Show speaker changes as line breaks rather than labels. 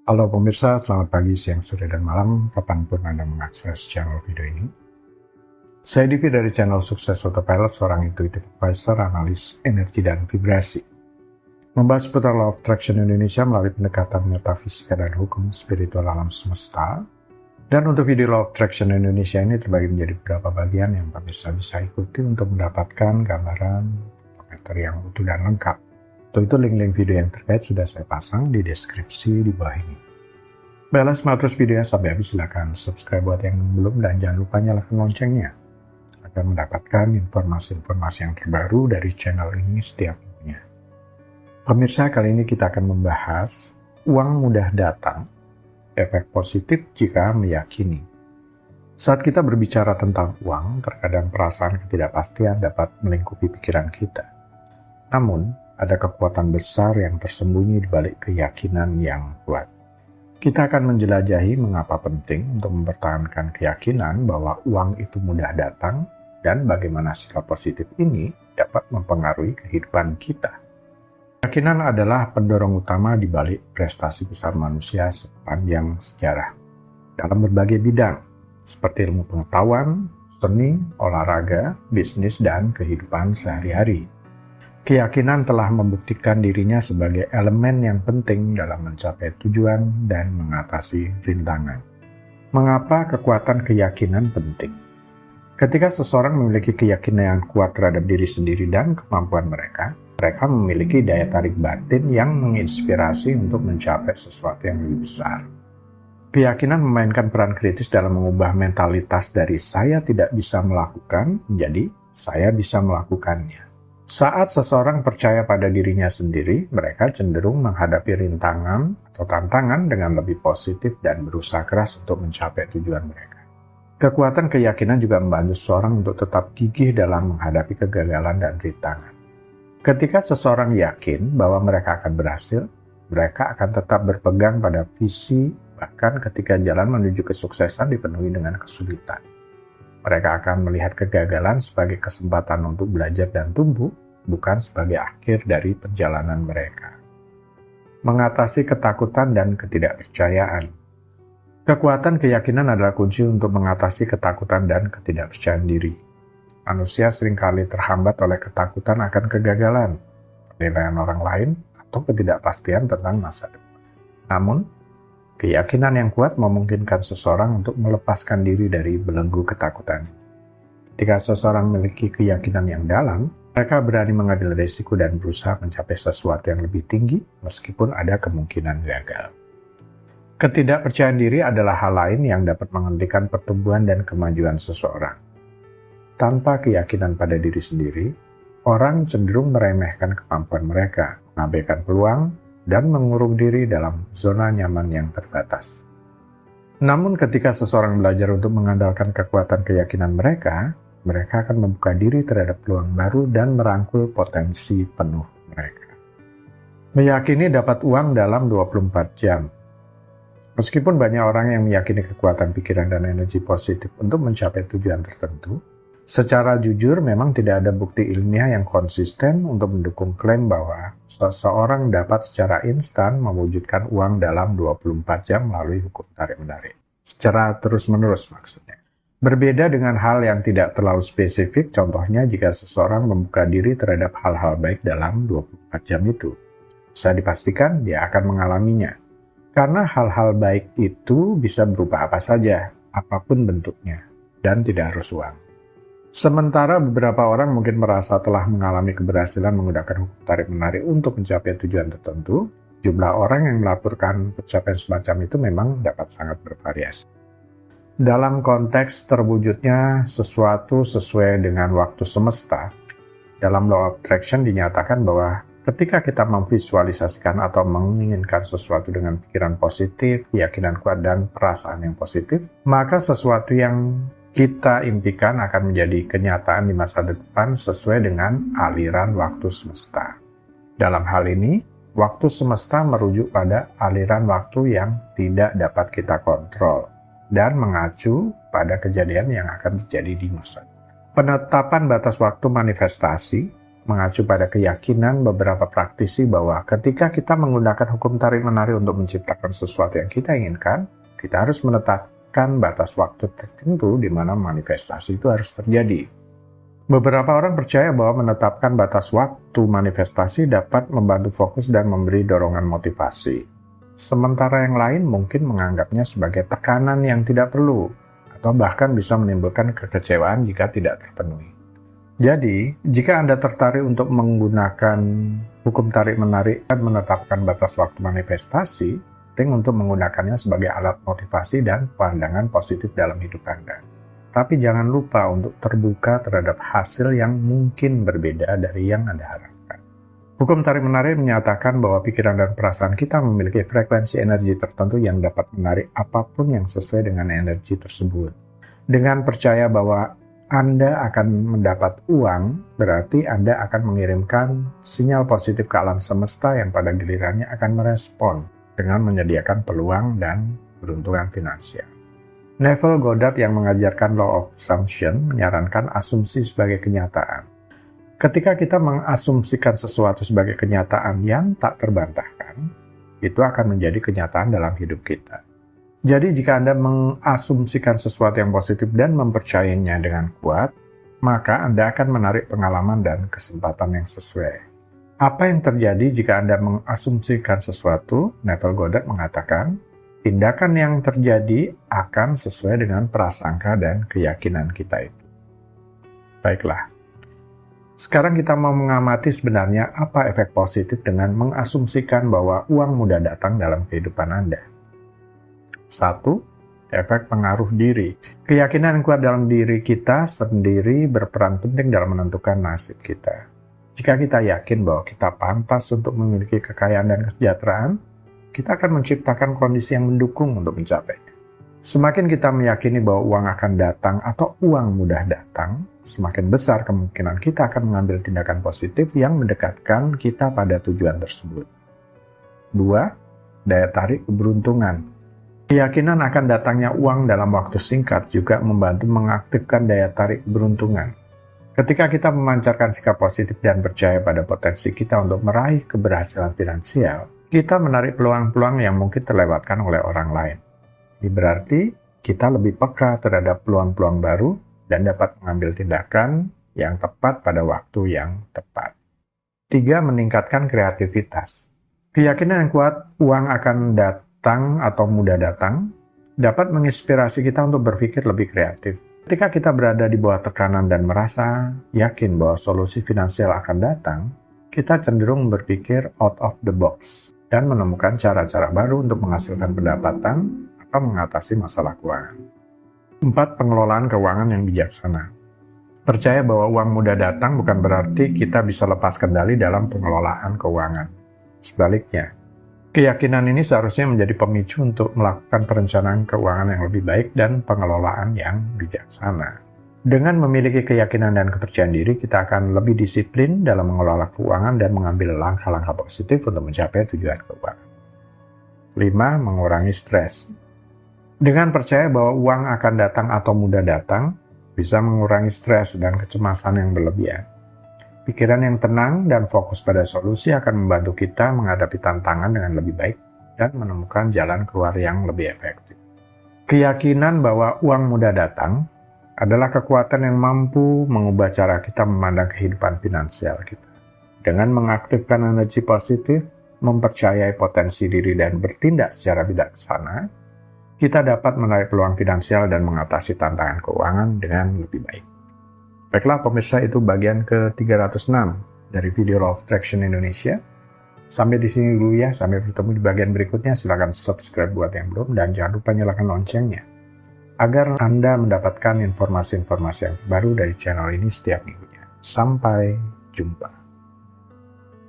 Halo pemirsa, selamat pagi, siang, sore, dan malam, kapanpun Anda mengakses channel video ini. Saya Divi dari channel Sukses Autopilot, seorang intuitive advisor, analis energi dan vibrasi. Membahas seputar Law of Attraction Indonesia melalui pendekatan metafisika dan hukum spiritual alam semesta. Dan untuk video Law of Attraction Indonesia ini terbagi menjadi beberapa bagian yang pemirsa bisa ikuti untuk mendapatkan gambaran materi yang utuh dan lengkap. Untuk itu link-link video yang terkait sudah saya pasang di deskripsi di bawah ini. Baiklah, simak terus videonya sampai habis. Silahkan subscribe buat yang belum dan jangan lupa nyalakan loncengnya agar mendapatkan informasi-informasi yang terbaru dari channel ini setiap minggunya. Pemirsa, kali ini kita akan membahas uang mudah datang, efek positif jika meyakini. Saat kita berbicara tentang uang, terkadang perasaan ketidakpastian dapat melingkupi pikiran kita. Namun, ada kekuatan besar yang tersembunyi di balik keyakinan yang kuat. Kita akan menjelajahi mengapa penting untuk mempertahankan keyakinan bahwa uang itu mudah datang dan bagaimana sikap positif ini dapat mempengaruhi kehidupan kita. Keyakinan adalah pendorong utama di balik prestasi besar manusia sepanjang sejarah dalam berbagai bidang seperti ilmu pengetahuan, seni, olahraga, bisnis, dan kehidupan sehari-hari. Keyakinan telah membuktikan dirinya sebagai elemen yang penting dalam mencapai tujuan dan mengatasi rintangan. Mengapa kekuatan keyakinan penting? Ketika seseorang memiliki keyakinan yang kuat terhadap diri sendiri dan kemampuan mereka memiliki daya tarik batin yang menginspirasi untuk mencapai sesuatu yang lebih besar. Keyakinan memainkan peran kritis dalam mengubah mentalitas dari saya tidak bisa melakukan menjadi saya bisa melakukannya. Saat seseorang percaya pada dirinya sendiri, mereka cenderung menghadapi rintangan atau tantangan dengan lebih positif dan berusaha keras untuk mencapai tujuan mereka. Kekuatan keyakinan juga membantu seseorang untuk tetap gigih dalam menghadapi kegagalan dan rintangan. Ketika seseorang yakin bahwa mereka akan berhasil, mereka akan tetap berpegang pada visi, bahkan ketika jalan menuju kesuksesan dipenuhi dengan kesulitan. Mereka akan melihat kegagalan sebagai kesempatan untuk belajar dan tumbuh, bukan sebagai akhir dari perjalanan mereka. Mengatasi ketakutan dan ketidakpercayaan. Kekuatan keyakinan adalah kunci untuk mengatasi ketakutan dan ketidakpercayaan diri. Manusia seringkali terhambat oleh ketakutan akan kegagalan, penilaian orang lain, atau ketidakpastian tentang masa depan. Namun, keyakinan yang kuat memungkinkan seseorang untuk melepaskan diri dari belenggu ketakutan. Ketika seseorang memiliki keyakinan yang dalam, mereka berani mengambil risiko dan berusaha mencapai sesuatu yang lebih tinggi meskipun ada kemungkinan gagal. Ketidakpercayaan diri adalah hal lain yang dapat menghentikan pertumbuhan dan kemajuan seseorang. Tanpa keyakinan pada diri sendiri, orang cenderung meremehkan kemampuan mereka, mengabaikan peluang, dan mengurung diri dalam zona nyaman yang terbatas. Namun ketika seseorang belajar untuk mengandalkan kekuatan keyakinan mereka akan membuka diri terhadap peluang baru dan merangkul potensi penuh mereka. Meyakini dapat uang dalam 24 jam. Meskipun banyak orang yang meyakini kekuatan pikiran dan energi positif untuk mencapai tujuan tertentu, secara jujur memang tidak ada bukti ilmiah yang konsisten untuk mendukung klaim bahwa seseorang dapat secara instan mewujudkan uang dalam 24 jam melalui hukum tarik-menarik. Secara terus-menerus maksudnya. Berbeda dengan hal yang tidak terlalu spesifik, contohnya jika seseorang membuka diri terhadap hal-hal baik dalam 24 jam itu. Bisa dipastikan dia akan mengalaminya. Karena hal-hal baik itu bisa berupa apa saja, apapun bentuknya, dan tidak harus uang. Sementara beberapa orang mungkin merasa telah mengalami keberhasilan menggunakan hukum tarik-menarik untuk mencapai tujuan tertentu, jumlah orang yang melaporkan pencapaian semacam itu memang dapat sangat bervariasi. Dalam konteks terwujudnya sesuatu sesuai dengan waktu semesta, dalam Law of Attraction dinyatakan bahwa ketika kita memvisualisasikan atau menginginkan sesuatu dengan pikiran positif, keyakinan kuat, dan perasaan yang positif, maka sesuatu yang kita impikan akan menjadi kenyataan di masa depan sesuai dengan aliran waktu semesta. Dalam hal ini, waktu semesta merujuk pada aliran waktu yang tidak dapat kita kontrol dan mengacu pada kejadian yang akan terjadi di masa depan. Penetapan batas waktu manifestasi mengacu pada keyakinan beberapa praktisi bahwa ketika kita menggunakan hukum tarik-menarik untuk menciptakan sesuatu yang kita inginkan, kita harus menetapkan batas waktu tertentu di mana manifestasi itu harus terjadi. Beberapa orang percaya bahwa menetapkan batas waktu manifestasi dapat membantu fokus dan memberi dorongan motivasi. Sementara yang lain mungkin menganggapnya sebagai tekanan yang tidak perlu, atau bahkan bisa menimbulkan kekecewaan jika tidak terpenuhi. Jadi, jika Anda tertarik untuk menggunakan hukum tarik-menarik dan menetapkan batas waktu manifestasi, penting untuk menggunakannya sebagai alat motivasi dan pandangan positif dalam hidup Anda. Tapi jangan lupa untuk terbuka terhadap hasil yang mungkin berbeda dari yang Anda harapkan. Hukum tarik-menarik menyatakan bahwa pikiran dan perasaan kita memiliki frekuensi energi tertentu yang dapat menarik apapun yang sesuai dengan energi tersebut. Dengan percaya bahwa Anda akan mendapat uang, berarti Anda akan mengirimkan sinyal positif ke alam semesta yang pada gilirannya akan merespon dengan menyediakan peluang dan keberuntungan finansial. Neville Goddard yang mengajarkan Law of Assumption menyarankan asumsi sebagai kenyataan. Ketika kita mengasumsikan sesuatu sebagai kenyataan yang tak terbantahkan, itu akan menjadi kenyataan dalam hidup kita. Jadi jika Anda mengasumsikan sesuatu yang positif dan mempercayainya dengan kuat, maka Anda akan menarik pengalaman dan kesempatan yang sesuai. Apa yang terjadi jika Anda mengasumsikan sesuatu? Neville Goddard mengatakan, tindakan yang terjadi akan sesuai dengan prasangka dan keyakinan kita itu. Baiklah. Sekarang kita mau mengamati sebenarnya apa efek positif dengan mengasumsikan bahwa uang mudah datang dalam kehidupan Anda. 1. Efek pengaruh diri. Keyakinan yang kuat dalam diri kita sendiri berperan penting dalam menentukan nasib kita. Jika kita yakin bahwa kita pantas untuk memiliki kekayaan dan kesejahteraan, kita akan menciptakan kondisi yang mendukung untuk mencapainya. Semakin kita meyakini bahwa uang akan datang atau uang mudah datang, semakin besar kemungkinan kita akan mengambil tindakan positif yang mendekatkan kita pada tujuan tersebut. 2. Daya tarik keberuntungan. Keyakinan akan datangnya uang dalam waktu singkat juga membantu mengaktifkan daya tarik keberuntungan. Ketika kita memancarkan sikap positif dan percaya pada potensi kita untuk meraih keberhasilan finansial, kita menarik peluang-peluang yang mungkin terlewatkan oleh orang lain. Ini berarti kita lebih peka terhadap peluang-peluang baru dan dapat mengambil tindakan yang tepat pada waktu yang tepat. 3. Meningkatkan kreativitas. Keyakinan yang kuat uang akan datang atau mudah datang dapat menginspirasi kita untuk berpikir lebih kreatif. Ketika kita berada di bawah tekanan dan merasa yakin bahwa solusi finansial akan datang, kita cenderung berpikir out of the box dan menemukan cara-cara baru untuk menghasilkan pendapatan atau mengatasi masalah keuangan. 4. Pengelolaan keuangan yang bijaksana. Percaya bahwa uang mudah datang bukan berarti kita bisa lepas kendali dalam pengelolaan keuangan. Sebaliknya, keyakinan ini seharusnya menjadi pemicu untuk melakukan perencanaan keuangan yang lebih baik dan pengelolaan yang bijaksana. Dengan memiliki keyakinan dan kepercayaan diri, kita akan lebih disiplin dalam mengelola keuangan dan mengambil langkah-langkah positif untuk mencapai tujuan keuangan. 5. Mengurangi stres. Dengan percaya bahwa uang akan datang atau mudah datang, bisa mengurangi stres dan kecemasan yang berlebihan. Pikiran yang tenang dan fokus pada solusi akan membantu kita menghadapi tantangan dengan lebih baik dan menemukan jalan keluar yang lebih efektif. Keyakinan bahwa uang mudah datang adalah kekuatan yang mampu mengubah cara kita memandang kehidupan finansial kita. Dengan mengaktifkan energi positif, mempercayai potensi diri dan bertindak secara bijaksana, kita dapat menarik peluang finansial dan mengatasi tantangan keuangan dengan lebih baik. Baiklah pemirsa, itu bagian ke-306 dari video Law of Attraction Indonesia. Sampai di sini dulu ya, sampai bertemu di bagian berikutnya. Silakan subscribe buat yang belum dan jangan lupa nyalakan loncengnya agar Anda mendapatkan informasi-informasi yang terbaru dari channel ini setiap minggunya. Sampai jumpa.